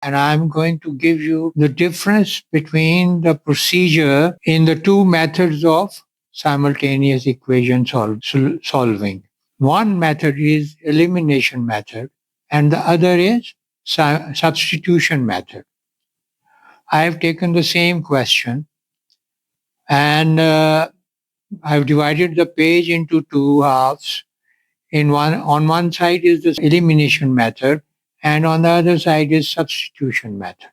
and I'm going to give you the difference between the procedure in the two methods of simultaneous equation solving. One method is elimination method and the other is substitution method. I have taken the same question and I've divided the page into two halves. On one side is the elimination method and on the other side is substitution method.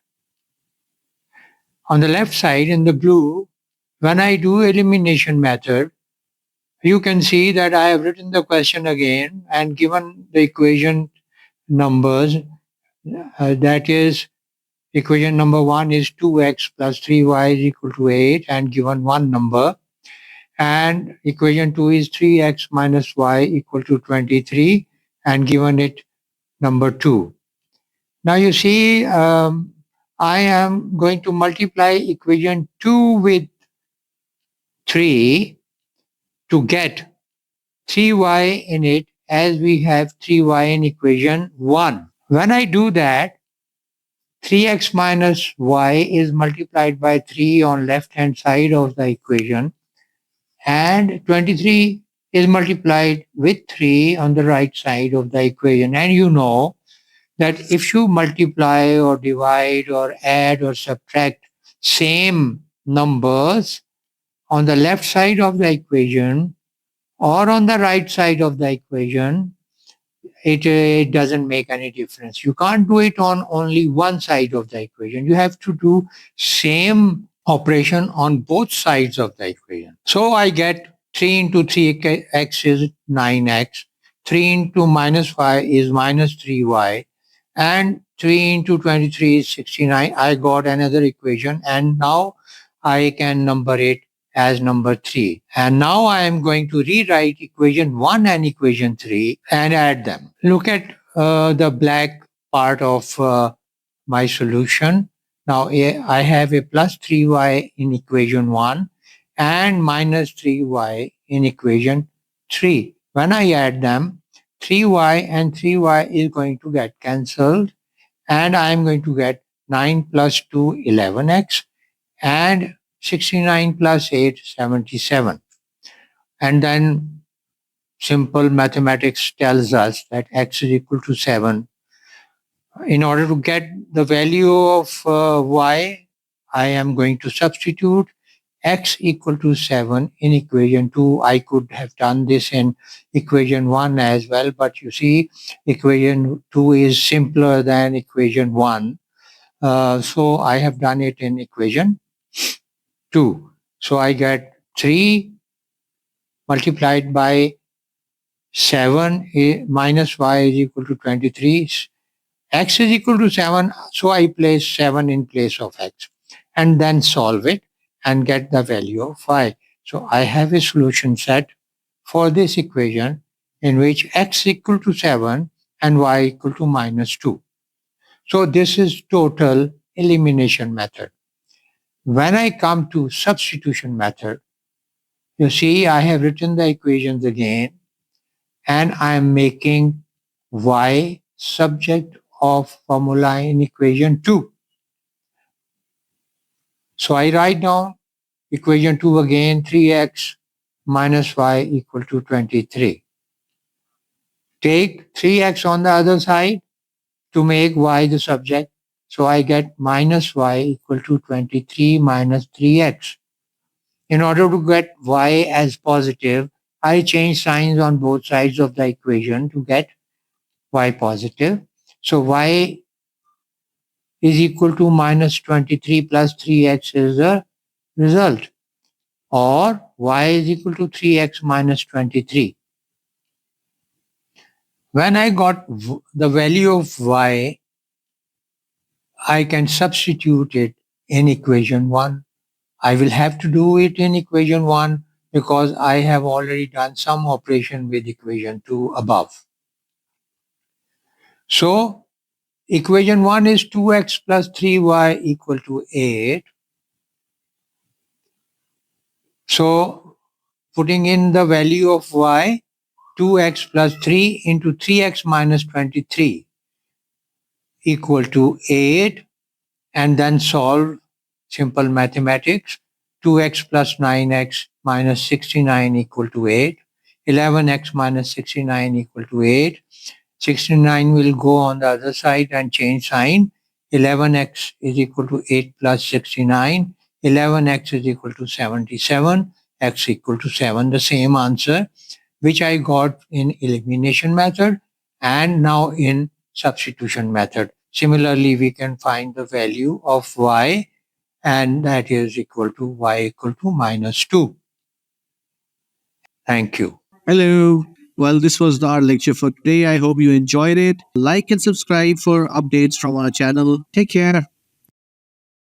On the left side in the blue, when I do elimination method, you can see that I have written the question again and given the equation numbers. That is, equation number 1 is 2x plus 3y is equal to 8 and given one number. And equation 2 is 3x minus y equal to 23 and given it number 2. Now you see, I am going to multiply equation 2 with 3 to get 3y in it as we have 3y in equation 1. When I do that, 3x minus y is multiplied by 3 on left hand side of the equation and 23 is multiplied with 3 on the right side of the equation. And you know that if you multiply or divide or add or subtract same numbers on the left side of the equation or on the right side of the equation, it doesn't make any difference. You can't do it on only one side of the equation. You have to do same operation on both sides of the equation. So I get 3 into 3x is 9x, 3 into minus y is minus 3y, and 3 into 23 is 69. I got another equation and now I can number it as number 3. And now I am going to rewrite equation 1 and equation 3 and add them. Look at the black part of my solution. Now I have a plus 3y in equation 1 and minus 3y in equation 3. When I add them, 3y and 3y is going to get cancelled and I am going to get 9 plus 2, 11x and 69 plus 8, 77. And then simple mathematics tells us that x is equal to 7. In order to get the value of y, I am going to substitute x equal to 7 in equation 2. I could have done this in equation 1 as well, but you see, equation 2 is simpler than equation 1. So I have done it in equation 2. So I get 3 multiplied by 7 minus y is equal to 23. X is equal to 7, so I place 7 in place of x and then solve it and get the value of y. So I have a solution set for this equation in which x equal to 7 and y equal to minus 2. So this is total elimination method. When I come to substitution method, you see I have written the equations again and I am making y subject of formula in equation 2. So I write down equation 2 again, 3x minus y equal to 23. Take 3x on the other side to make y the subject. So I get minus y equal to 23 minus 3x. In order to get y as positive, I change signs on both sides of the equation to get y positive. So y is equal to minus 23 plus 3x is the result. Or y is equal to 3x minus 23. When I got the value of y, I can substitute it in equation 1. I will have to do it in equation 1 because I have already done some operation with equation 2 above. So equation 1 is 2x plus 3y equal to 8. So putting in the value of y, 2x plus 3 into 3x minus 23. equal to 8, and then solve simple mathematics. 2x plus 9x minus 69 equal to 8. 11x minus 69 equal to 8. 69 will go on the other side and change sign. 11x is equal to 8 plus 69. 11x is equal to 77. X equal to 7. The same answer which I got in elimination method and now in substitution method. Similarly, we can find the value of y, and that is equal to y equal to minus 2. Thank you. Hello. Well, this was our lecture for today. I hope you enjoyed it. Like and subscribe for updates from our channel. Take care.